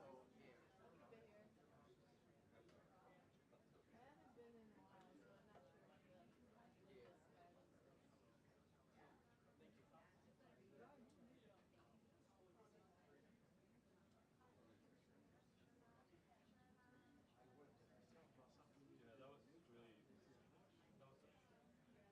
I've been here. I haven't been in a while, so I'm not sure what the status is. Yeah, that was really, that was such a nice decision.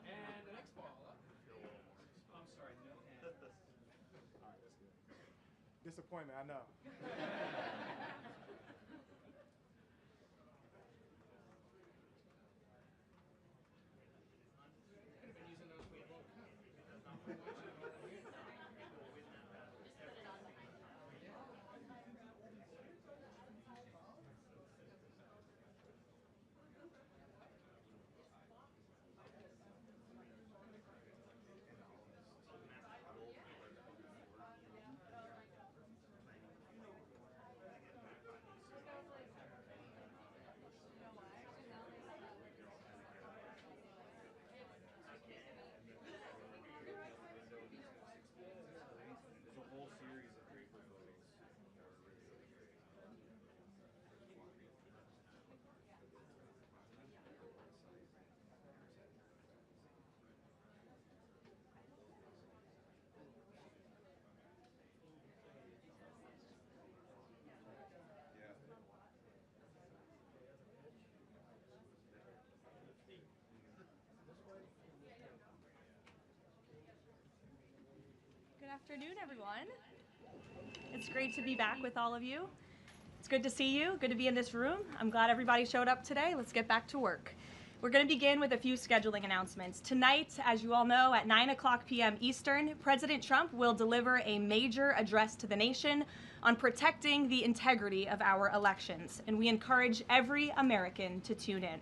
And the next ball up. I'm sorry, no hand. All right, that's good. Disappointment, I know. Could have been using those for the World Cup. Afternoon, everyone. It's great to be back with all of you. It's good to see you, good to be in this room. I'm glad everybody showed up today. Let's get back to work. We're going to begin with a few scheduling announcements. Tonight, as you all know, at 9:00 p.m. Eastern, President Trump will deliver a major address to the nation on protecting the integrity of our elections, and we encourage every American to tune in.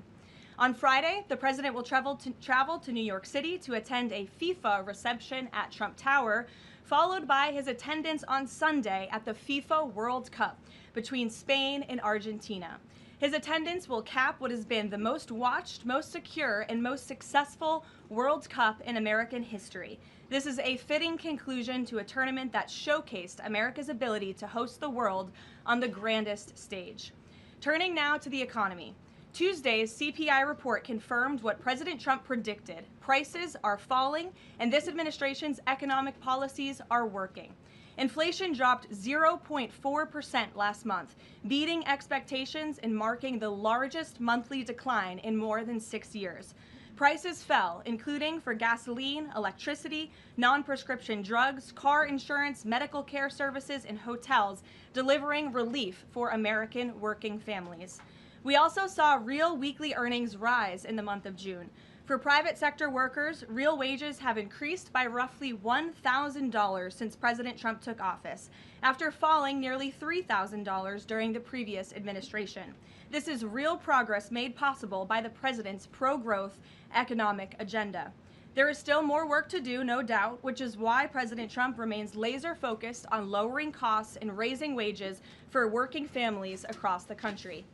On Friday, the president will travel to New York City to attend a FIFA reception at Trump Tower, followed by his attendance on Sunday at the FIFA World Cup between Spain and Argentina. His attendance will cap what has been the most watched, most secure, and most successful World Cup in American history. This is a fitting conclusion to a tournament that showcased America's ability to host the world on the grandest stage. Turning now to the economy. Tuesday's CPI report confirmed what President Trump predicted. Prices are falling, and this administration's economic policies are working. Inflation dropped 0.4% last month, beating expectations and marking the largest monthly decline in more than 6 years. Prices fell, including for gasoline, electricity, non-prescription drugs, car insurance, medical care services, and hotels, delivering relief for American working families. We also saw real weekly earnings rise in the month of June. For private sector workers, real wages have increased by roughly $1,000 since President Trump took office, after falling nearly $3,000 during the previous administration. This is real progress made possible by the president's pro-growth economic agenda. There is still more work to do, no doubt, which is why President Trump remains laser-focused on lowering costs and raising wages for working families across the country.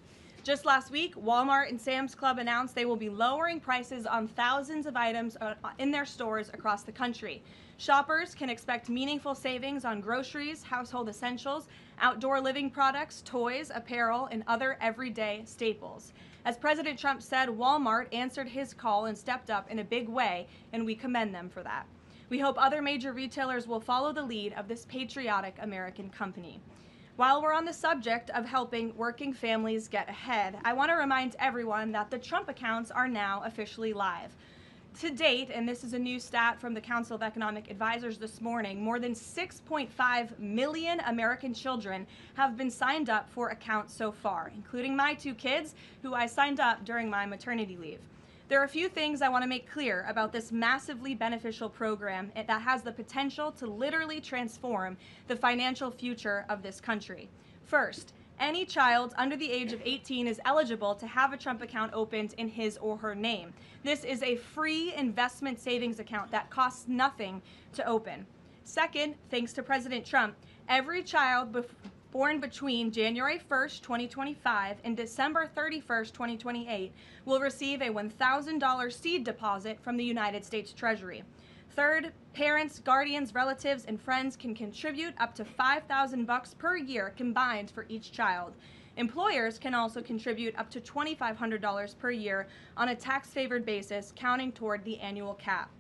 Just last week, Walmart and Sam's Club announced they will be lowering prices on thousands of items in their stores across the country. Shoppers can expect meaningful savings on groceries, household essentials, outdoor living products, toys, apparel, and other everyday staples. As President Trump said, Walmart answered his call and stepped up in a big way, and we commend them for that. We hope other major retailers will follow the lead of this patriotic American company. While we're on the subject of helping working families get ahead, I want to remind everyone that the Trump accounts are now officially live. To date, and this is a new stat from the Council of Economic Advisors this morning, more than 6.5 million American children have been signed up for accounts so far, including my 2 kids, who I signed up during my maternity leave. There are a few things I want to make clear about this massively beneficial program that has the potential to literally transform the financial future of this country. First, any child under the age of 18 is eligible to have a Trump account opened in his or her name. This is a free investment savings account that costs nothing to open. Second, thanks to President Trump, every child born between January 1st, 2025 and December 31st, 2028 will receive a $1,000 seed deposit from the United States Treasury. Third, parents, guardians, relatives, and friends can contribute up to $5,000 per year combined for each child. Employers can also contribute up to $2,500 per year on a tax-favored basis, counting toward the annual cap.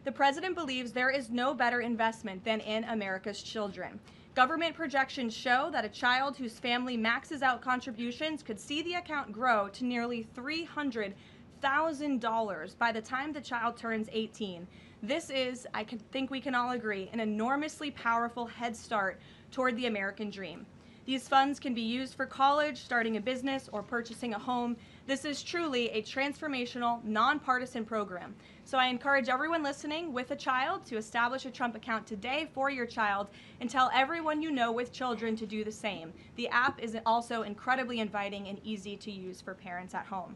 The president believes there is no better investment than in America's children. Government projections show that a child whose family maxes out contributions could see the account grow to nearly $300,000 by the time the child turns 18. This is, I think we can all agree, an enormously powerful head start toward the American dream. These funds can be used for college, starting a business, or purchasing a home. This is truly a transformational, nonpartisan program. So I encourage everyone listening with a child to establish a Trump account today for your child and tell everyone you know with children to do the same. The app is also incredibly inviting and easy to use for parents at home.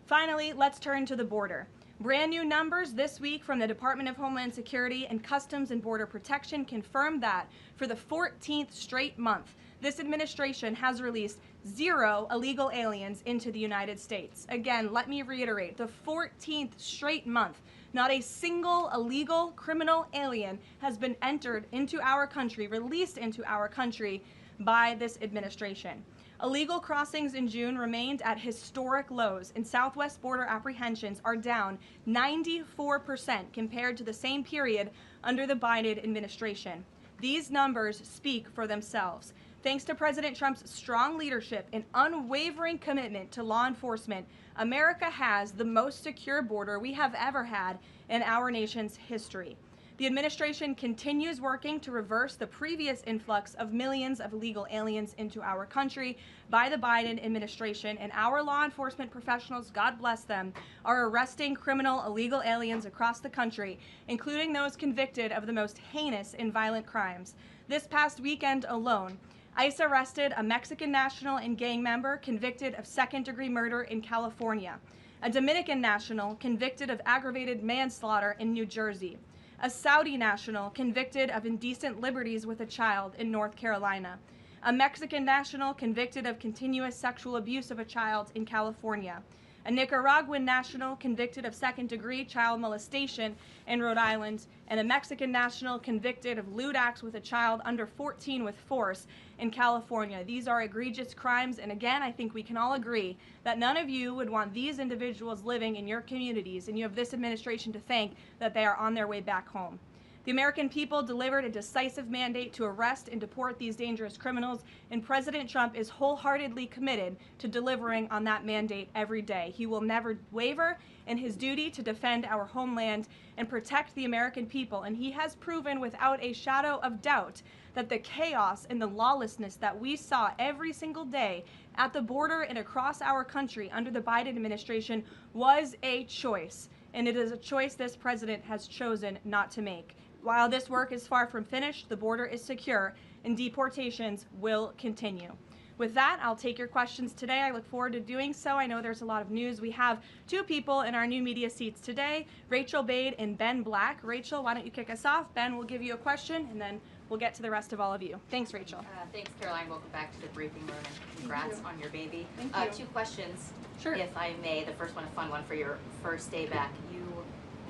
Finally, let's turn to the border. Brand new numbers this week from the Department of Homeland Security and Customs and Border Protection confirm that for the 14th straight month, this administration has released 0 illegal aliens into the United States. Again, let me reiterate, the 14th straight month, not a single illegal criminal alien has been entered into our country, released into our country by this administration. Illegal crossings in June remained at historic lows, and southwest border apprehensions are down 94% compared to the same period under the Biden administration. These numbers speak for themselves. Thanks to President Trump's strong leadership and unwavering commitment to law enforcement, America has the most secure border we have ever had in our nation's history. The administration continues working to reverse the previous influx of millions of illegal aliens into our country by the Biden administration, and our law enforcement professionals, God bless them, are arresting criminal illegal aliens across the country, including those convicted of the most heinous and violent crimes. This past weekend alone, ICE arrested a Mexican national and gang member convicted of second-degree murder in California, a Dominican national convicted of aggravated manslaughter in New Jersey, a Saudi national convicted of indecent liberties with a child in North Carolina, a Mexican national convicted of continuous sexual abuse of a child in California, a Nicaraguan national convicted of second-degree child molestation in Rhode Island, and a Mexican national convicted of lewd acts with a child under 14 with force in California. These are egregious crimes, and again, I think we can all agree that none of you would want these individuals living in your communities, and you have this administration to thank that they are on their way back home. The American people delivered a decisive mandate to arrest and deport these dangerous criminals, and President Trump is wholeheartedly committed to delivering on that mandate every day. He will never waver in his duty to defend our homeland and protect the American people, and he has proven without a shadow of doubt that the chaos and the lawlessness that we saw every single day at the border and across our country under the Biden administration was a choice, and it is a choice this president has chosen not to make. While this work is far from finished, the border is secure, and deportations will continue. With that, I'll take your questions today. I look forward to doing so. I know there's a lot of news. We have two people in our new media seats today, Rachel Bade and Ben Black. Rachel, why don't you kick us off? Ben will give you a question, and then we'll get to the rest of all of you. Thanks, Rachel. Thanks, Caroline. Welcome back to the briefing room, and congrats on your baby. Thank you. Two questions, Sure. if I may. The first one, a fun one for your first day back. You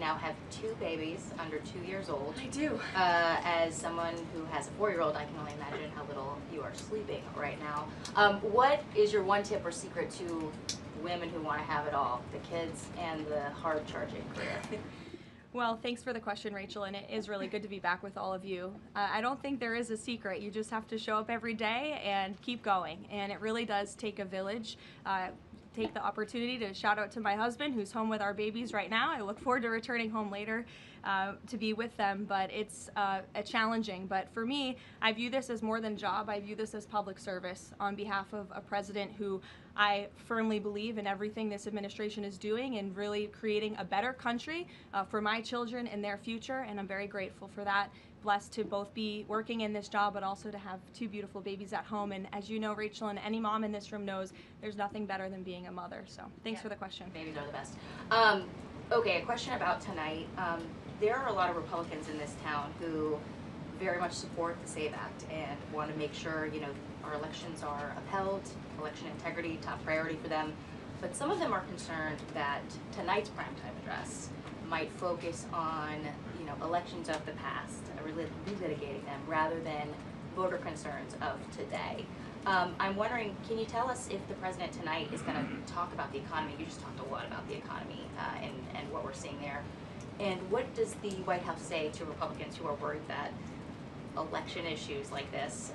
now have two babies under 2 years old. I do. As someone who has a 4-year-old, I can only imagine how little you are sleeping right now. What is your one tip or secret to women who want to have it all, the kids and the hard charging career? Well, thanks for the question, Rachel, and it is really good to be back with all of you. I don't think there is a secret. You just have to show up every day and keep going, and it really does take a village. Take the opportunity to shout out to my husband, who's home with our babies right now. I look forward to returning home later to be with them, but it's challenging. But for me, I view this as more than a job. I view this as public service on behalf of a president who I firmly believe in everything this administration is doing and really creating a better country for my children and their future, and I'm very grateful for that. Blessed to both be working in this job, but also to have two beautiful babies at home. And as you know, Rachel, and any mom in this room knows, there's nothing better than being a mother. So thanks for the question. Babies are the best. Okay, a question about tonight. There are a lot of Republicans in this town who very much support the SAVE Act and want to make sure, our elections are upheld, election integrity, top priority for them. But some of them are concerned that tonight's primetime address might focus on, elections of the past, relitigating them rather than voter concerns of today. I'm wondering, can you tell us if the president tonight is going to talk about the economy? You just talked a lot about the economy and what we're seeing there. And what does the White House say to Republicans who are worried that election issues like this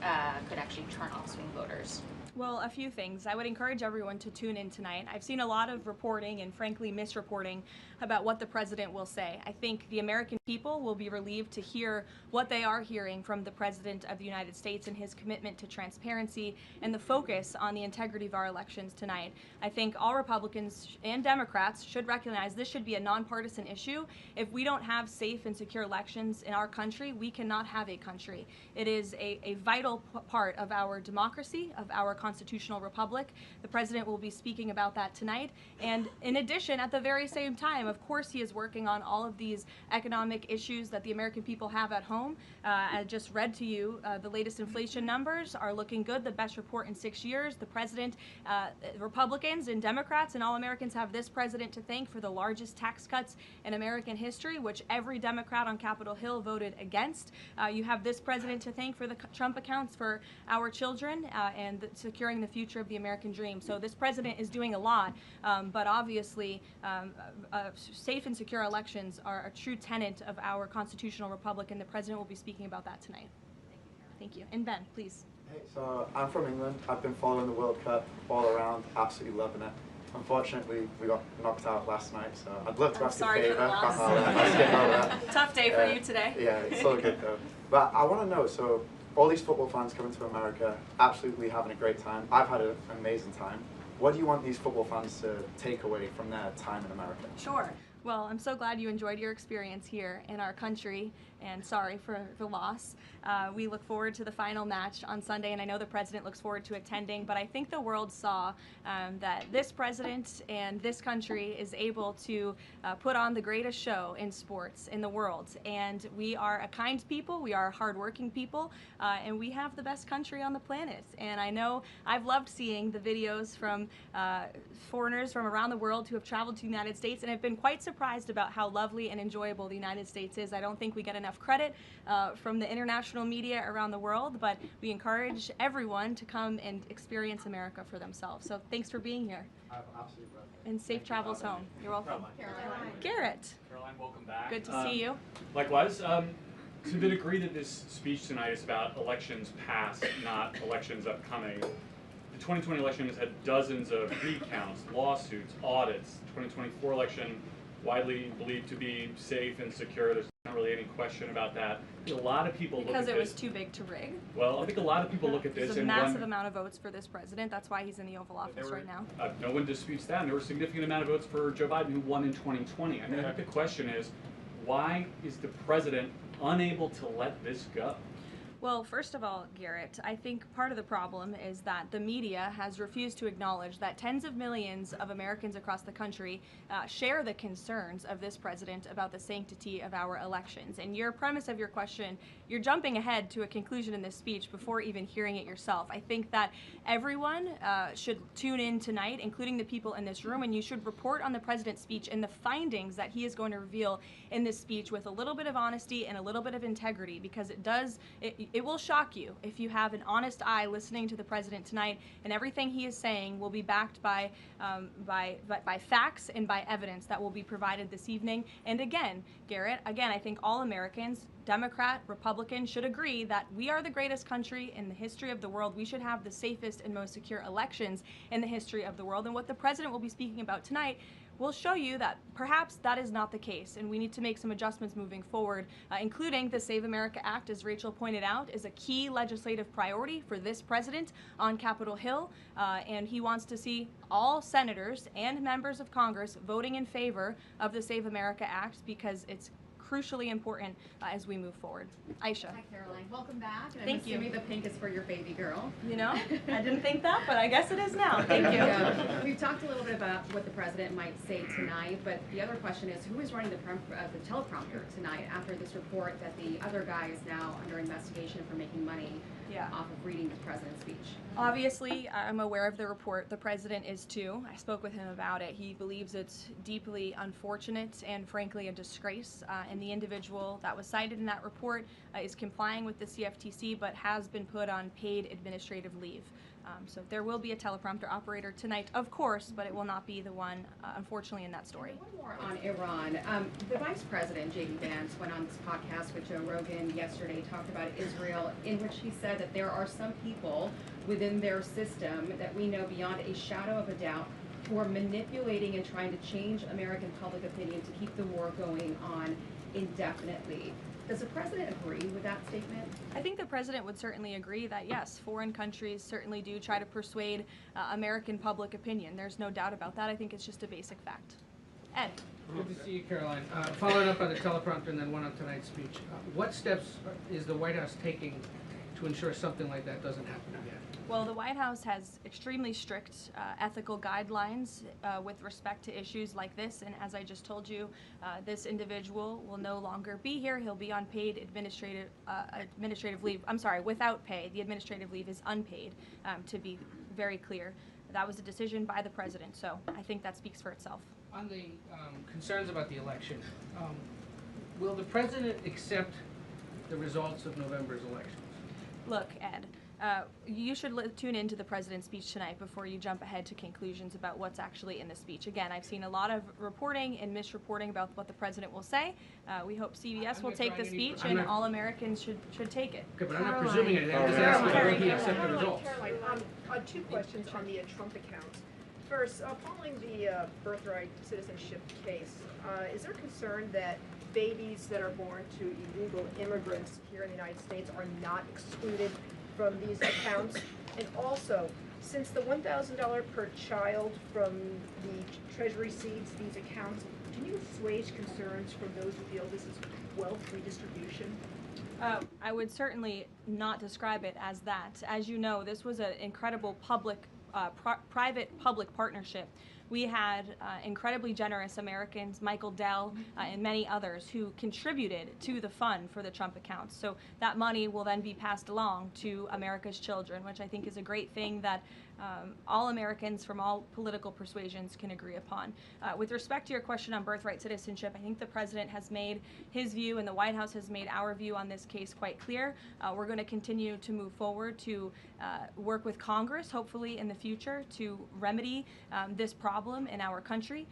could actually turn off swing voters? Well, a few things. I would encourage everyone to tune in tonight. I've seen a lot of reporting and frankly misreporting about what the president will say. I think the American people will be relieved to hear what they are hearing from the President of the United States and his commitment to transparency and the focus on the integrity of our elections tonight. I think all Republicans and Democrats should recognize this should be a nonpartisan issue. If we don't have safe and secure elections in our country, we cannot have a country. It is a vital part of our democracy, of our constitutional republic. The president will be speaking about that tonight. And in addition, at the very same time, of course, he is working on all of these economic issues that the American people have at home. I just read to you the latest inflation numbers are looking good, the best report in 6 years. The president, Republicans and Democrats and all Americans have this president to thank for the largest tax cuts in American history, which every Democrat on Capitol Hill voted against. You have this president to thank for the Trump accounts for our children and securing the future of the American dream. So this president is doing a lot, but obviously safe and secure elections are a true tenet of our constitutional republic, and the president will be speaking about that tonight. Thank you. And Ben, please. Hey, so I'm from England. I've been following the World Cup all around, absolutely loving it. Unfortunately, we got knocked out last night, so I'd love to I'm ask sorry a for favour. the loss. I'll skip over that. Tough day for you today. Yeah, it's all good though. But I want to know, so all these football fans coming to America, absolutely having a great time. I've had an amazing time. What do you want these football fans to take away from their time in America? Sure. Well, I'm so glad you enjoyed your experience here in our country, and sorry for the loss. We look forward to the final match on Sunday, and I know the president looks forward to attending, but I think the world saw that this president and this country is able to put on the greatest show in sports in the world. And we are a kind people, we are hardworking people, and we have the best country on the planet. And I know I've loved seeing the videos from foreigners from around the world who have traveled to the United States and have been quite surprised about how lovely and enjoyable the United States is. I don't think we get enough credit from the international media around the world, but we encourage everyone to come and experience America for themselves. So thanks for being here. Absolutely. And safe travels home. You're welcome. Caroline. Garrett, Caroline, welcome back. good to see you. Likewise. So to the degree that this speech tonight is about elections past, not elections upcoming, the 2020 election has had dozens of recounts, lawsuits, audits. 2024 election widely believed to be safe and secure. There's not really any question about that. A lot of people look at Because this. it was too big to rig. Well, I think a lot of people look at There's this a and massive wonder, amount of votes for this president. That's why he's in the Oval Office right now. No one disputes that. And there were a significant amount of votes for Joe Biden, who won in 2020. I mean, I think the question is, why is the president unable to let this go? Well, first of all, Garrett, I think part of the problem is that the media has refused to acknowledge that tens of millions of Americans across the country share the concerns of this president about the sanctity of our elections. And your premise of your question, you're jumping ahead to a conclusion in this speech before even hearing it yourself. I think that everyone should tune in tonight, including the people in this room, and you should report on the president's speech and the findings that he is going to reveal in this speech with a little bit of honesty and a little bit of integrity, because it will shock you if you have an honest eye listening to the president tonight, and everything he is saying will be backed by facts and by evidence that will be provided this evening. And again, Garrett, I think all Americans, Democrat, Republican, should agree that we are the greatest country in the history of the world. We should have the safest and most secure elections in the history of the world. And what the president will be speaking about tonight will show you that perhaps that is not the case, and we need to make some adjustments moving forward, including the Save America Act, as Rachel pointed out, is a key legislative priority for this president on Capitol Hill, and he wants to see all senators and members of Congress voting in favor of the Save America Act, because it's crucially important as we move forward. Aisha. Hi, Caroline. Welcome back. And Thank you. I'm assuming the pink is for your baby girl. You know, I didn't think that, but I guess it is now. Thank you. We've talked a little bit about what the president might say tonight, but the other question is, who is running the teleprompter tonight after this report that the other guy is now under investigation for making money off of reading the president's speech? Obviously, I'm aware of the report. The president is too. I spoke with him about it. He believes it's deeply unfortunate and frankly a disgrace. And the individual that was cited in that report is complying with the CFTC, but has been put on paid administrative leave. So there will be a teleprompter operator tonight, of course, but it will not be the one, unfortunately, in that story. One more on Iran. The vice president, J.D. Vance, went on this podcast with Joe Rogan yesterday, talked about Israel, in which he said that there are some people within their system that we know beyond a shadow of a doubt who are manipulating and trying to change American public opinion to keep the war going on indefinitely. Does the president agree with that statement? I think the president would certainly agree that, yes, foreign countries certainly do try to persuade American public opinion. There's no doubt about that. I think it's just a basic fact. Ed. Good to see you, Caroline. Following up on the teleprompter and then one on tonight's speech, what steps is the White House taking to ensure something like that doesn't happen again? Well, the White House has extremely strict ethical guidelines with respect to issues like this, and as I just told you, this individual will no longer be here. He'll be on paid administrative leave. I'm sorry, without pay. The administrative leave is unpaid, to be very clear. That was a decision by the president, so I think that speaks for itself. On the concerns about the election, will the president accept the results of November's elections? Look, Ed, you should tune into the president's speech tonight before you jump ahead to conclusions about what's actually in the speech. Again, I've seen a lot of reporting and misreporting about what the president will say. We hope CBS will take the speech, and all Americans should take it. Okay, but I'm not presuming anything. I'm just asking will he accept the results? Caroline, two questions on the Trump account. First, following the birthright citizenship case, is there concern that babies that are born to illegal immigrants here in the United States are not excluded from these accounts? And also, since the $1,000 per child from the Treasury seeds these accounts, can you assuage concerns from those who feel this is wealth redistribution? I would certainly not describe it as that. As you know, this was an incredible private-public partnership. We had incredibly generous Americans, Michael Dell, and many others who contributed to the fund for the Trump accounts. So that money will then be passed along to America's children, which I think is a great thing that all Americans from all political persuasions can agree upon. With respect to your question on birthright citizenship, I think the president has made his view and the White House has made our view on this case quite clear. We're going to continue to move forward to work with Congress, hopefully in the future, to remedy this problem in our country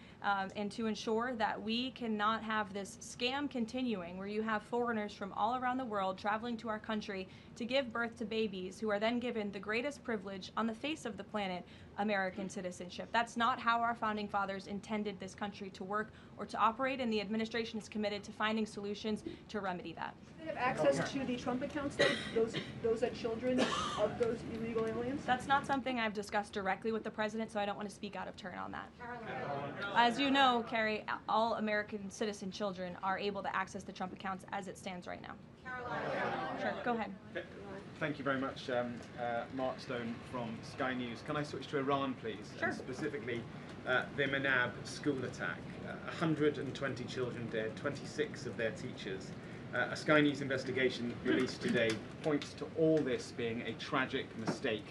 and to ensure that we cannot have this scam continuing where you have foreigners from all around the world traveling to our country to give birth to babies who are then given the greatest privilege on the face of the planet, American citizenship. That's not how our founding fathers intended this country to work or to operate, and the administration is committed to finding solutions to remedy that. Do they have access to the Trump accounts, though? Those are children of those illegal aliens? That's not something I've discussed directly with the president, so I don't want to speak out of turn on that. As you know, Carrie, all American citizen children are able to access the Trump accounts as it stands right now. Sure, go ahead. Thank you very much, Mark Stone from Sky News. Can I switch to Iran, please? Sure. And specifically, the Manab school attack. 120 children dead, 26 of their teachers. A Sky News investigation released today points to all this being a tragic mistake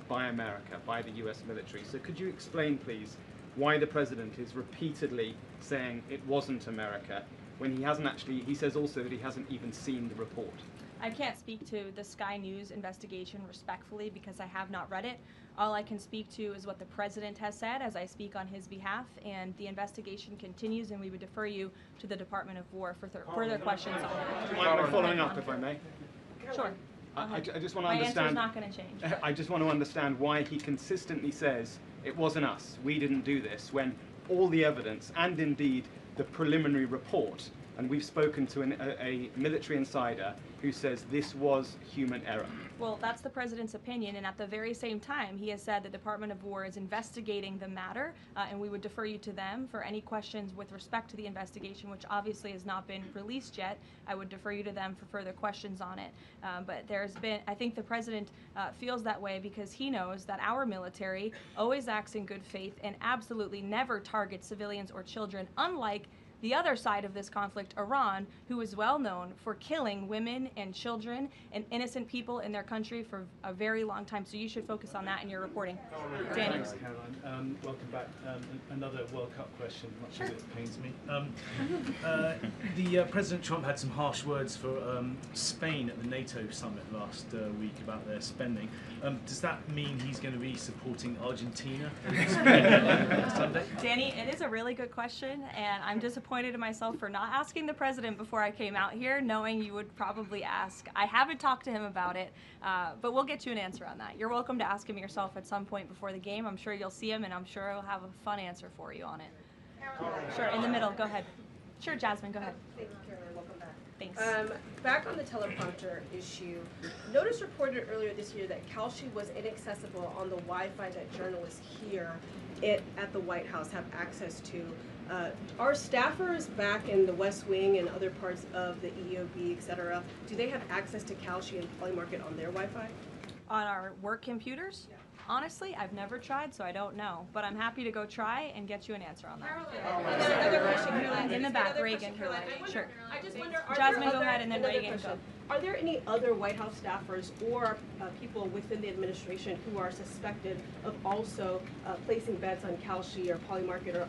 by America, by the US military. So could you explain, please, why the president is repeatedly saying it wasn't America, when he hasn't actually, he says also that he hasn't even seen the report? I can't speak to the Sky News investigation respectfully because I have not read it. All I can speak to is what the president has said as I speak on his behalf, and the investigation continues, and we would defer you to the Department of War for further questions on it. I'm following up, if I may. Sure. I just want to My understand. answer's not going to change. I just want to understand why he consistently says it wasn't us, we didn't do this, when all the evidence and indeed the preliminary report, and we've spoken to a military insider who says this was human error. Well, that's the president's opinion, and at the very same time, he has said the Department of War is investigating the matter, and we would defer you to them for any questions with respect to the investigation, which obviously has not been released yet. I would defer you to them for further questions on it. But there's been, I think the president feels that way because he knows that our military always acts in good faith and absolutely never targets civilians or children, unlike the other side of this conflict, Iran, who is well known for killing women and children and innocent people in their country for a very long time. So you should focus on that in your reporting. Danny. Thanks, Caroline. Welcome back. Another World Cup question, much as it pains me. President Trump had some harsh words for Spain at the NATO summit last week about their spending. Does that mean he's going to be supporting Argentina Sunday? Danny, it is a really good question, and I'm disappointed in myself for not asking the president before I came out here, knowing you would probably ask. I haven't talked to him about it, but we'll get you an answer on that. You're welcome to ask him yourself at some point before the game. I'm sure you'll see him, and I'm sure he'll have a fun answer for you on it. Sure, in the middle. Go ahead. Sure, Jasmine, go ahead. Thank you, Caroline. Welcome back. Thanks. Back on the teleprompter issue, Notice reported earlier this year that Kalshi was inaccessible on the Wi-Fi that journalists here at the White House have access to. Are staffers back in the West Wing and other parts of the EOB, et cetera, do they have access to Kalshi and Polymarket on their Wi-Fi? On our work computers? Yeah. Honestly, I've never tried, so I don't know. But I'm happy to go try and get you an answer on that. Another question, Caroline. In the back, Reagan. Sure. I just wonder, Jasmine, go ahead, and then Reagan, go. Are there any other White House staffers or people within the administration who are suspected of also placing bets on Kalshi or Polymarket or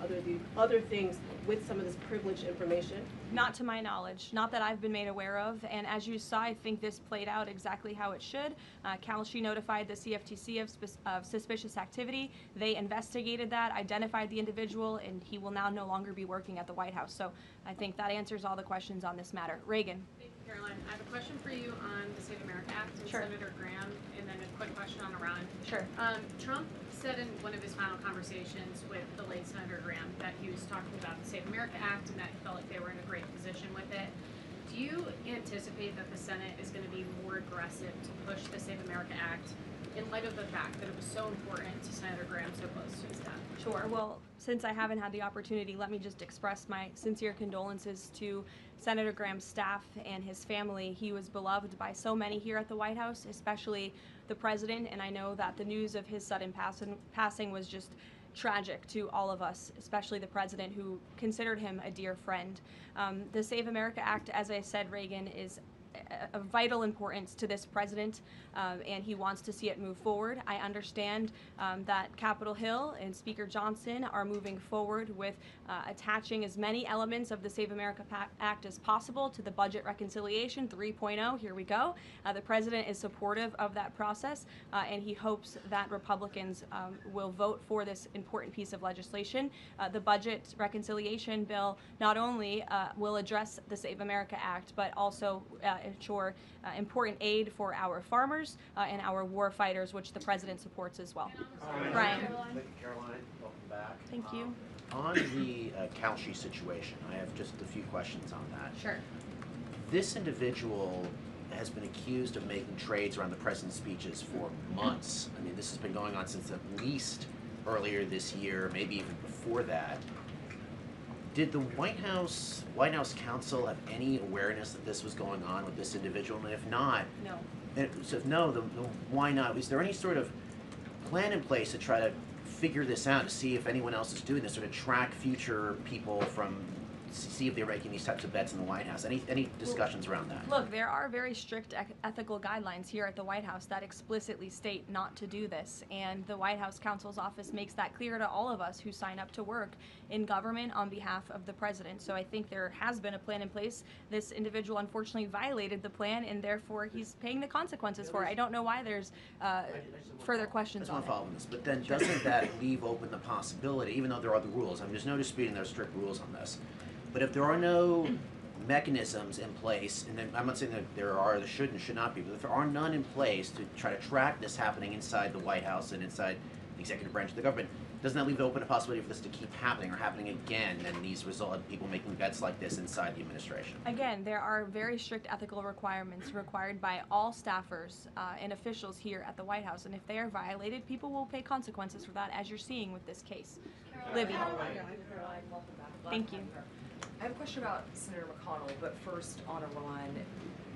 other things with some of this privileged information? Not to my knowledge, not that I've been made aware of. And as you saw, I think this played out exactly how it should. Kalshi notified the CFTC of suspicious activity. They investigated that, identified the individual, and he will now no longer be working at the White House. So I think that answers all the questions on this matter. Reagan. Caroline, I have a question for you on the Save America Act and Sure. Senator Graham, and then a quick question on Iran. Sure. Trump said in one of his final conversations with the late Senator Graham that he was talking about the Save America Act and that he felt like they were in a great position with it. Do you anticipate that the Senate is going to be more aggressive to push the Save America Act in light of the fact that it was so important to Senator Graham so close to his death? Sure. Well, since I haven't had the opportunity, let me just express my sincere condolences to Senator Graham's staff and his family. He was beloved by so many here at the White House, especially the president, and I know that the news of his sudden passing was just tragic to all of us, especially the president, who considered him a dear friend. The Save America Act, as I said, Reagan, is of vital importance to this president, and he wants to see it move forward. I understand that Capitol Hill and Speaker Johnson are moving forward with attaching as many elements of the Save America Act as possible to the Budget Reconciliation 3.0. Here we go. The president is supportive of that process, and he hopes that Republicans will vote for this important piece of legislation. The Budget Reconciliation bill not only will address the Save America Act, but also ensure important aid for our farmers and our war fighters, which the president supports as well. Brian. Thank you, Caroline. Welcome back. Thank you. On the Kalshi situation, I have just a few questions on that. Sure. This individual has been accused of making trades around the president's speeches for months. I mean, this has been going on since at least earlier this year, maybe even before that. Did the White House counsel have any awareness that this was going on with this individual? And if not, No. so if no, then why not? Is there any sort of plan in place to try to figure this out, to see if anyone else is doing this, or to track future people from, see if they're making these types of bets in the White House? Any discussions around that? Look, there are very strict ethical guidelines here at the White House that explicitly state not to do this, and the White House counsel's office makes that clear to all of us who sign up to work in government on behalf of the president. So I think there has been a plan in place. This individual unfortunately violated the plan, and therefore he's paying the consequences for it. I don't know why there's further questions on it. I just want to follow on this, but then doesn't that leave open the possibility, even though there are the rules, I mean, there's no disputing there are strict rules on this, but if there are no mechanisms in place, and then I'm not saying that there should and should not be, but if there are none in place to try to track this happening inside the White House and inside the executive branch of the government, doesn't that leave open a possibility for this to keep happening or happening again, and these result in people making bets like this inside the administration? Again, there are very strict ethical requirements required by all staffers and officials here at the White House, and if they are violated, people will pay consequences for that, as you're seeing with this case. Libby. Thank you. I have a question about Senator McConnell, but first on Iran.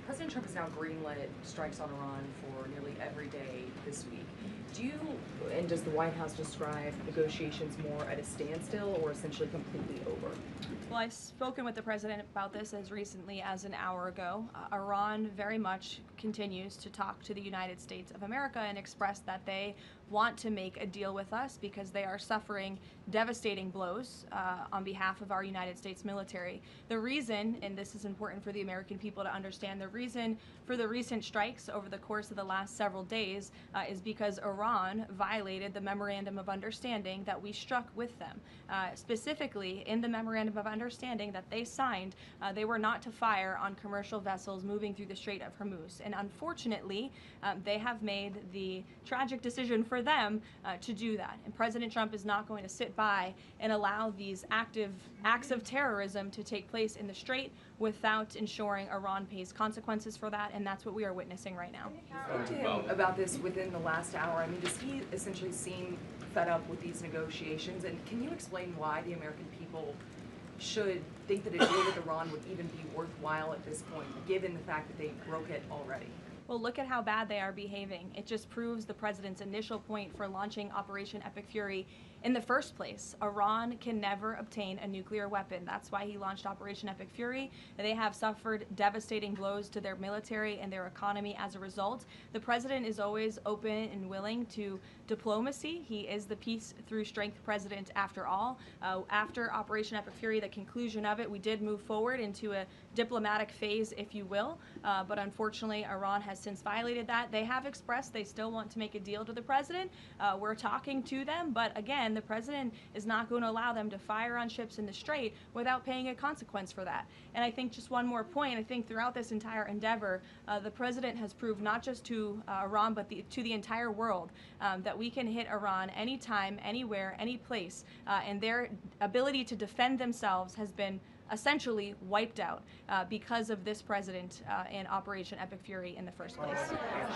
President Trump has now greenlit strikes on Iran for nearly every day this week. Does the White House describe negotiations more at a standstill or essentially completely over? Well, I've spoken with the president about this as recently as an hour ago. Iran very much continues to talk to the United States of America and express that they want to make a deal with us because they are suffering devastating blows on behalf of our United States military. The reason, and this is important for the American people to understand, the reason for the recent strikes over the course of the last several days is because Iran violated the Memorandum of Understanding that we struck with them. Specifically, in the Memorandum of Understanding that they signed, they were not to fire on commercial vessels moving through the Strait of Hormuz. And unfortunately, they have made the tragic decision for them to do that. And President Trump is not going to sit by and allow these active acts of terrorism to take place in the Strait without ensuring Iran pays consequences for that, and that's what we are witnessing right now. Spoke to him about this within the last hour. I mean, does he essentially seem fed up with these negotiations? And can you explain why the American people should think that a deal with Iran would even be worthwhile at this point, given the fact that they broke it already? Well, look at how bad they are behaving. It just proves the president's initial point for launching Operation Epic Fury in the first place. Iran can never obtain a nuclear weapon. That's why he launched Operation Epic Fury. They have suffered devastating blows to their military and their economy as a result. The president is always open and willing to diplomacy. He is the peace through strength president after all. After Operation Epic Fury, the conclusion of it, we did move forward into a diplomatic phase, if you will, but unfortunately Iran has since violated that. They have expressed they still want to make a deal to the president. We're talking to them, but again, again, the president is not going to allow them to fire on ships in the Strait without paying a consequence for that. And I think just one more point, I think throughout this entire endeavor, the president has proved not just to Iran, but to the entire world that we can hit Iran anytime, anywhere, any place, and their ability to defend themselves has been essentially wiped out because of this president and Operation Epic Fury in the first place.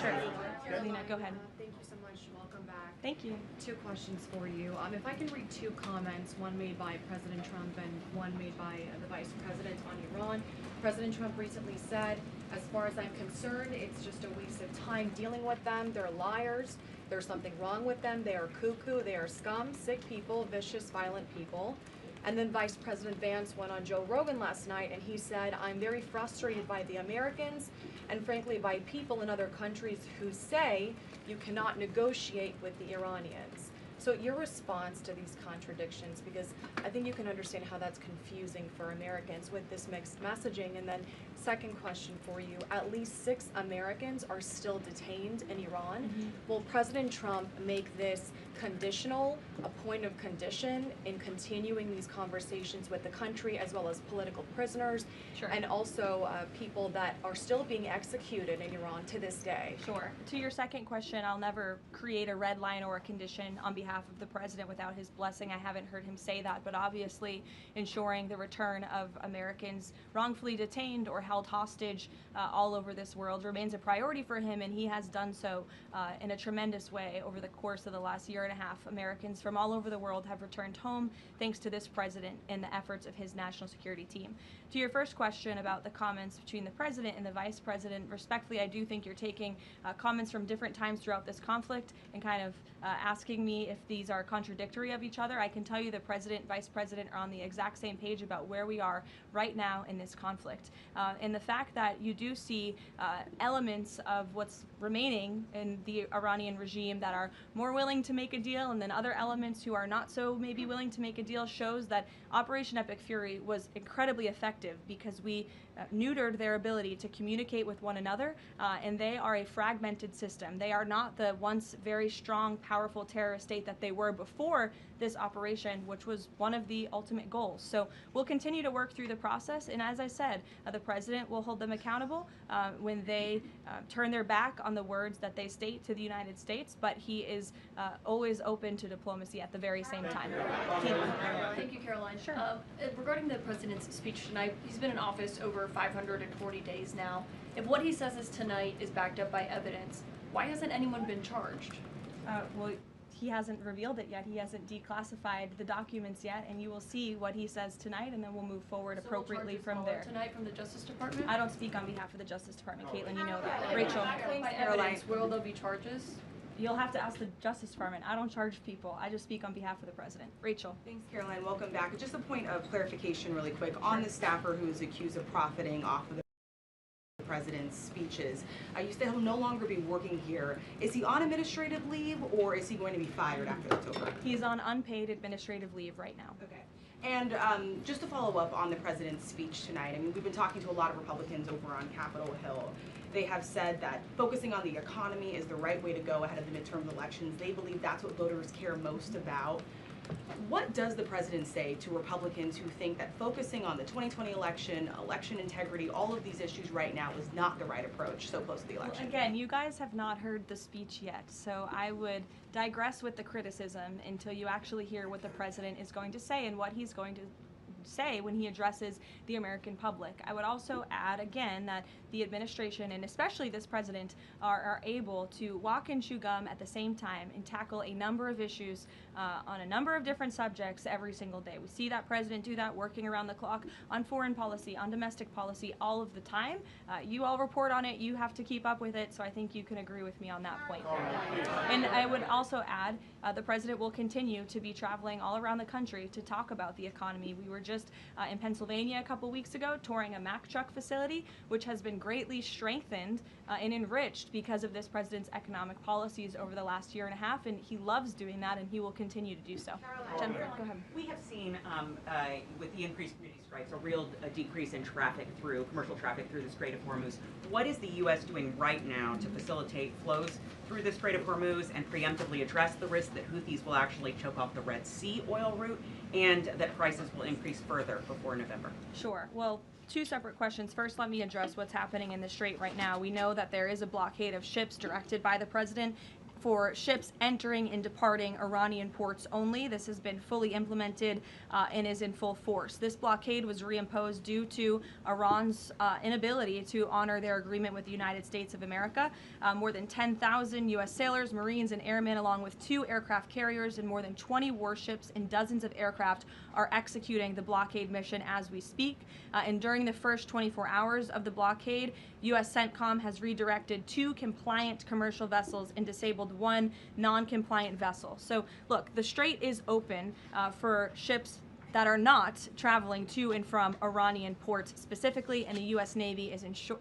Sure. Lena, go ahead. Thank you so much. Welcome back. Thank you. Two questions for you. If I can read two comments, one made by President Trump and one made by the Vice President on Iran. President Trump recently said, as far as I'm concerned, it's just a waste of time dealing with them. They're liars. There's something wrong with them. They are cuckoo. They are scum, sick people, vicious, violent people. And then Vice President Vance went on Joe Rogan last night and he said, I'm very frustrated by the Americans and frankly by people in other countries who say you cannot negotiate with the Iranians. So your response to these contradictions, because I think you can understand how that's confusing for Americans with this mixed messaging. And then second question for you, at least 6 Americans are still detained in Iran. Will President Trump make this conditional, a point of condition in continuing these conversations with the country as well as political prisoners and also people that are still being executed in Iran to this day? Sure. To your second question, I'll never create a red line or a condition on behalf of the president without his blessing. I haven't heard him say that, but obviously ensuring the return of Americans wrongfully detained or held hostage all over this world remains a priority for him, and he has done so in a tremendous way over the course of the last year and a half. Americans from all over the world have returned home thanks to this president and the efforts of his national security team. To your first question about the comments between the president and the vice president, respectfully, I do think you're taking comments from different times throughout this conflict and kind of asking me if these are contradictory of each other. I can tell you the president, vice president are on the exact same page about where we are right now in this conflict. And the fact that you do see elements of what's remaining in the Iranian regime that are more willing to make a deal, and then other elements who are not so maybe willing to make a deal, shows that Operation Epic Fury was incredibly effective because we neutered their ability to communicate with one another, and they are a fragmented system. They are not the once very strong, powerful terrorist state that they were before this operation, which was one of the ultimate goals. So we'll continue to work through the process, and as I said, the president will hold them accountable when they turn their back on the words that they state to the United States, but he is always open to diplomacy at the very same time. Thank you, Caroline. Sure. Regarding the president's speech tonight, he's been in office over 540 days now. If what he says is tonight is backed up by evidence, why hasn't anyone been charged? Well, he hasn't revealed it yet. He hasn't declassified the documents yet, and you will see what he says tonight, and then we'll move forward appropriately from there. Tonight from the Justice Department? I don't speak on behalf of the Justice Department, Caitlin, you know that. Rachel. By evidence, will there be charges? You'll have to ask the Justice Department. I don't charge people. I just speak on behalf of the president. Rachel. Thanks, Caroline. Welcome back. Just a point of clarification really quick. On the staffer who is accused of profiting off of the president's speeches, you said he'll no longer be working here. Is he on administrative leave or is he going to be fired after that's over? He's on unpaid administrative leave right now. Okay. And just to follow up on the president's speech tonight, I mean, we've been talking to a lot of Republicans over on Capitol Hill. They have said that focusing on the economy is the right way to go ahead of the midterm elections. They believe that's what voters care most about. What does the president say to Republicans who think that focusing on the 2020 election, election integrity, all of these issues right now is not the right approach so close to the election? Well, again, you guys have not heard the speech yet, so I would digress with the criticism until you actually hear what the president is going to say and what he's going to say when he addresses the American public. I would also add again that the administration and especially this president are able to walk and chew gum at the same time and tackle a number of issues on a number of different subjects every single day. We see that president do that working around the clock on foreign policy, on domestic policy, all of the time. You all report on it, you have to keep up with it, so I think you can agree with me on that point. And I would also add the president will continue to be traveling all around the country to talk about the economy. We were just just in Pennsylvania a couple weeks ago, touring a Mack truck facility, which has been greatly strengthened and enriched because of this president's economic policies over the last year and a half, and he loves doing that, and he will continue to do so. Jennifer, go ahead. We have seen, with the increased community strikes, a real decrease in traffic through, commercial traffic through the Strait of Hormuz. What is the U.S. doing right now to facilitate flows through the Strait of Hormuz and preemptively address the risk that Houthis will actually choke off the Red Sea oil route and that prices will increase further before November? Sure. Well, two separate questions. First, let me address what's happening in the Strait right now. We know that there is a blockade of ships directed by the president for ships entering and departing Iranian ports only. This has been fully implemented and is in full force. This blockade was reimposed due to Iran's inability to honor their agreement with the United States of America. More than 10,000 U.S. sailors, Marines, and airmen, along with 2 aircraft carriers and more than 20 warships and dozens of aircraft, are executing the blockade mission as we speak. And during the first 24 hours of the blockade, U.S. CENTCOM has redirected 2 compliant commercial vessels and disabled 1 non-compliant vessel. So look, the Strait is open for ships that are not traveling to and from Iranian ports specifically, and the U.S. Navy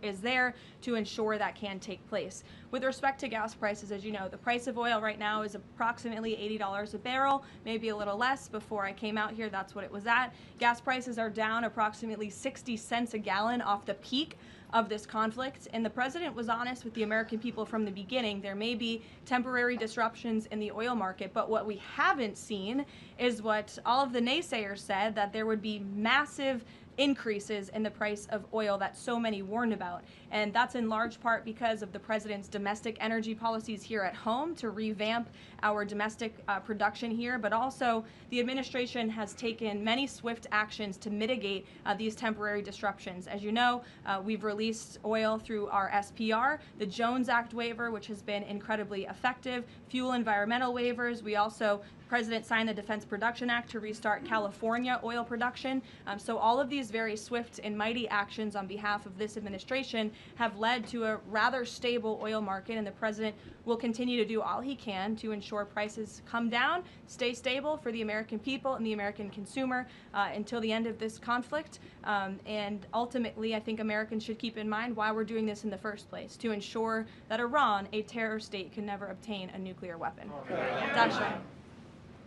is there to ensure that can take place. With respect to gas prices, as you know, the price of oil right now is approximately $80 a barrel, maybe a little less. Before I came out here, that's what it was at. Gas prices are down approximately 60 cents a gallon off the peak of this conflict, and the president was honest with the American people from the beginning. There may be temporary disruptions in the oil market, but what we haven't seen is what all of the naysayers said, that there would be massive increases in the price of oil that so many warned about. And that's in large part because of the president's domestic energy policies here at home to revamp our domestic production here, but also the administration has taken many swift actions to mitigate these temporary disruptions. As you know, we've released oil through our SPR, the Jones Act waiver, which has been incredibly effective, fuel environmental waivers. We also President signed the Defense Production Act to restart California oil production. So all of these very swift and mighty actions on behalf of this administration have led to a rather stable oil market, and the president will continue to do all he can to ensure prices come down, stay stable for the American people and the American consumer until the end of this conflict. And ultimately, I think Americans should keep in mind why we're doing this in the first place, to ensure that Iran, a terror state, can never obtain a nuclear weapon.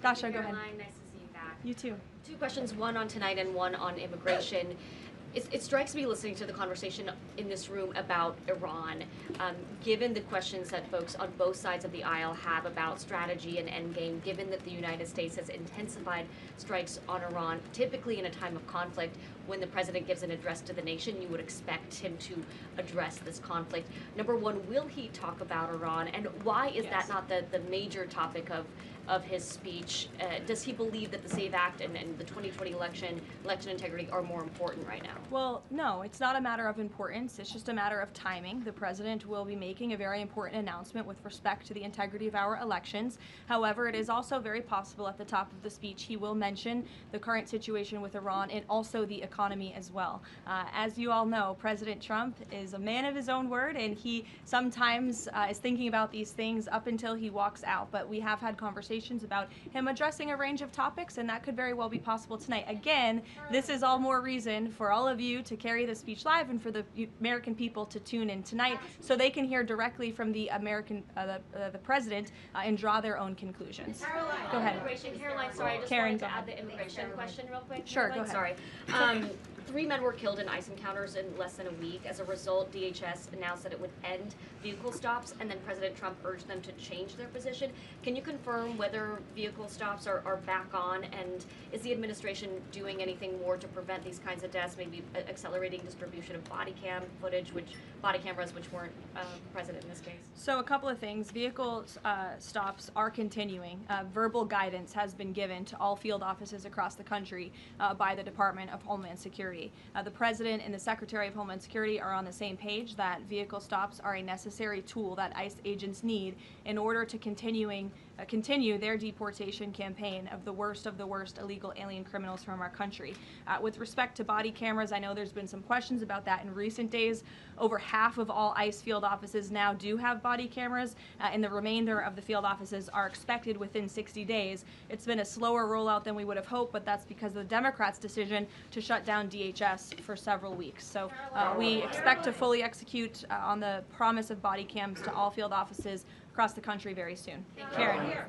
Dasha, go ahead. Caroline, nice to see you back. You too. 2 questions, one on tonight and one on immigration. It strikes me listening to the conversation in this room about Iran, given the questions that folks on both sides of the aisle have about strategy and endgame, given that the United States has intensified strikes on Iran, typically in a time of conflict, when the president gives an address to the nation, you would expect him to address this conflict. Number one, will he talk about Iran, and why is that not the major topic of his speech? Does he believe that the SAVE Act and the 2020 election integrity are more important right now? Well, no, it's not a matter of importance. It's just a matter of timing. The president will be making a very important announcement with respect to the integrity of our elections. However, it is also very possible at the top of the speech he will mention the current situation with Iran and also the economy as well. As you all know, President Trump is a man of his own word, and he sometimes is thinking about these things up until he walks out. But we have had conversations about him addressing a range of topics, and that could very well be possible tonight. Again, this is all more reason for all of you to carry the speech live and for the American people to tune in tonight so they can hear directly from the the president and draw their own conclusions. Caroline, go ahead. Immigration. Caroline, sorry, I just Karen, wanted to go add ahead. the immigration question real quick. Sure, Caroline, go ahead. Sorry. 3 men were killed in ICE encounters in less than a week. As a result, DHS announced that it would end vehicle stops, and then President Trump urged them to change their position. Can you confirm whether vehicle stops are back on, and is the administration doing anything more to prevent these kinds of deaths, maybe accelerating distribution of body cameras which weren't present in this case? So a couple of things. Vehicle stops are continuing. Verbal guidance has been given to all field offices across the country by the Department of Homeland Security. The President and the Secretary of Homeland Security are on the same page that vehicle stops are a necessary tool that ICE agents need in order to continue continue their deportation campaign of the worst illegal alien criminals from our country. With respect to body cameras, I know there's been some questions about that in recent days. Over half of all ICE field offices now do have body cameras, and the remainder of the field offices are expected within 60 days. It's been a slower rollout than we would have hoped, but that's because of the Democrats' decision to shut down DHS for several weeks. So we expect to fully execute on the promise of body cams to all field offices across the country very soon. Karen. Caroline,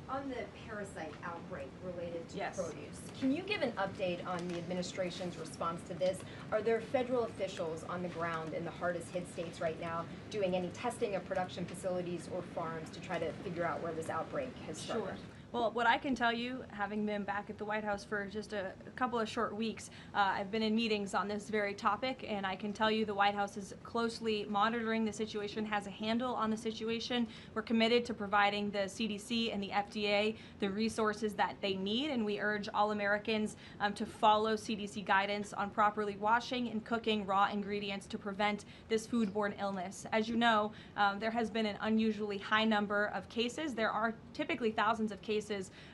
on the parasite outbreak related to Yes. produce, can you give an update on the administration's response to this? Are there federal officials on the ground in the hardest hit states right now doing any testing of production facilities or farms to try to figure out where this outbreak has started? Sure. Well, what I can tell you, having been back at the White House for just a couple of short weeks, I've been in meetings on this very topic, and I can tell you the White House is closely monitoring the situation, has a handle on the situation. We're committed to providing the CDC and the FDA the resources that they need, and we urge all Americans to follow CDC guidance on properly washing and cooking raw ingredients to prevent this foodborne illness. As you know, there has been an unusually high number of cases. There are typically thousands of cases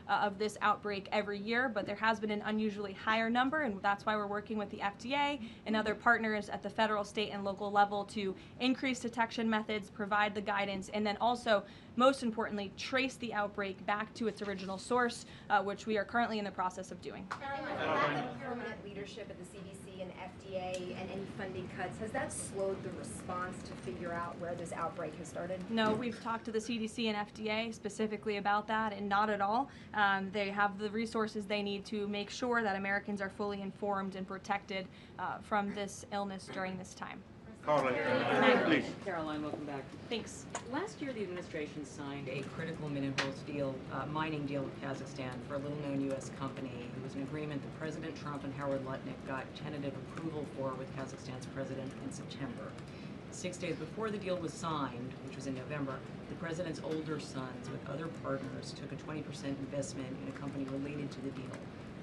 of this outbreak every year, but there has been an unusually higher number, and that's why we're working with the FDA and other partners at the federal, state, and local level to increase detection methods, provide the guidance, and then also, most importantly, trace the outbreak back to its original source, which we are currently in the process of doing. Permanent leadership at the CDC and FDA and any funding cuts, has that slowed the response to figure out where this outbreak has started? No, we've talked to the CDC and FDA specifically about that, and not at all. They have the resources they need to make sure that Americans are fully informed and protected from this illness during this time. Caroline, please. Caroline, welcome back. Thanks. Last year, the administration signed a critical minerals deal, mining deal with Kazakhstan for a little-known U.S. company. It was an agreement that President Trump and Howard Lutnick got tentative approval for with Kazakhstan's president in September. 6 days before the deal was signed, which was in November, the president's older sons with other partners took a 20% investment in a company related to the deal.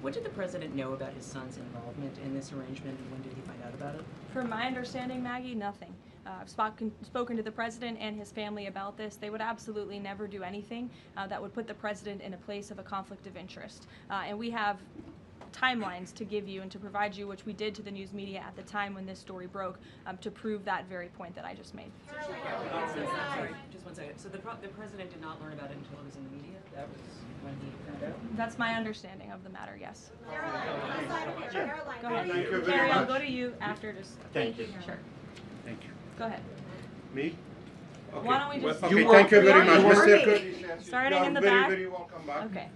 What did the president know about his son's involvement in this arrangement, and when did he find out about it? From my understanding, Maggie, nothing. I've spoken to the president and his family about this. They would absolutely never do anything that would put the president in a place of a conflict of interest. And we have timelines to give you and to provide you, which we did to the news media at the time when this story broke, to prove that very point that I just made. Sorry, just 1 second. So the president did not learn about it until it was in the media? That was when he found out? That's my understanding of the matter, yes. Caroline, Go ahead. Thank you very Carrie, I'll much. go to you after. Just Thank you. Sure. Thank you. Go ahead. Me? Okay. Why don't we just... Okay, thank you very much, Mr. Cook. Starting in the back. Very welcome back. Okay.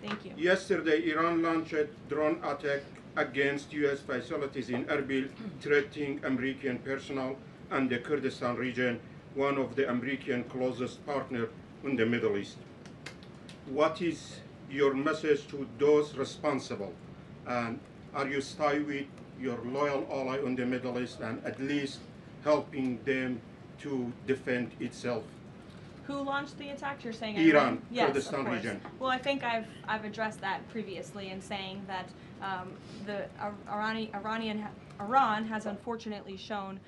Thank you. Yesterday, Iran launched a drone attack against U.S. facilities in Erbil, threatening American personnel and the Kurdistan region, one of the American closest partners in the Middle East. What is your message to those responsible? And are you staying with your loyal ally in the Middle East and at least helping them to defend itself? Who launched the attack? You're saying Iran, Yes, Kurdistan of course. region. Well, I think I've addressed that previously in saying that Iran has unfortunately shown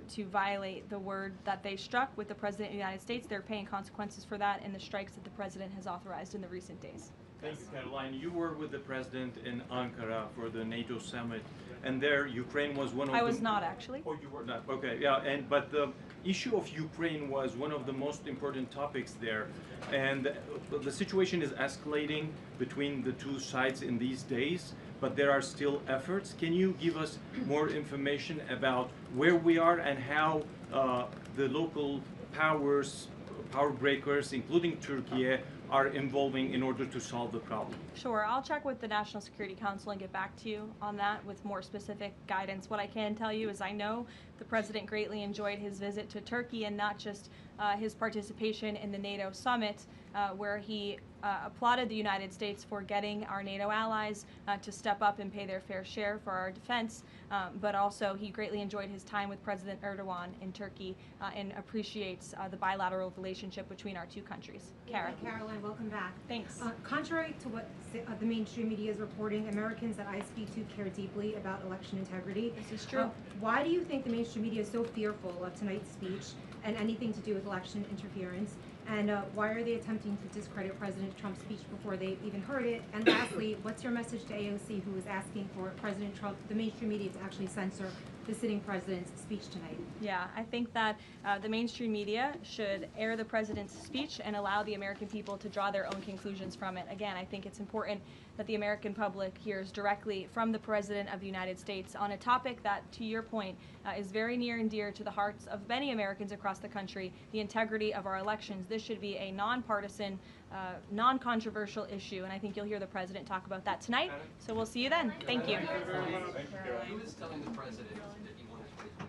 to violate the word that they struck with the President of the United States. They're paying consequences for that in the strikes that the President has authorized in the recent days. Thank you, Caroline. You were with the President in Ankara for the NATO summit, and there Ukraine was one of I was not, actually. Oh, you were not. Okay, yeah, but the issue of Ukraine was one of the most important topics there, and the situation is escalating between the two sides in these days, but there are still efforts. Can you give us more information about where we are and how the local power breakers, including Turkey, are involving in order to solve the problem? Sure, I'll check with the National Security Council and get back to you on that with more specific guidance. What I can tell you is I know the President greatly enjoyed his visit to Turkey, and not just his participation in the NATO summit, where he applauded the United States for getting our NATO allies to step up and pay their fair share for our defense, but also he greatly enjoyed his time with President Erdogan in Turkey and appreciates the bilateral relationship between our two countries. Kara. Caroline, welcome back. Thanks. Contrary to what the mainstream media is reporting, Americans that I speak to care deeply about election integrity. This is true. Why do you think the mainstream media is so fearful of tonight's speech and anything to do with election interference? And why are they attempting to discredit President Trump's speech before they've even heard it? And lastly, what's your message to AOC, who is asking for President Trump, the mainstream media, to actually censor the sitting president's speech tonight? Yeah, I think that the mainstream media should air the president's speech and allow the American people to draw their own conclusions from it. Again, I think it's important that the American public hears directly from the President of the United States on a topic that, to your point, is very near and dear to the hearts of many Americans across the country, the integrity of our elections. This should be a nonpartisan, non-controversial issue, and I think you'll hear the President talk about that tonight. So we'll see you then. Thank you. Who is telling the President that he won the 2020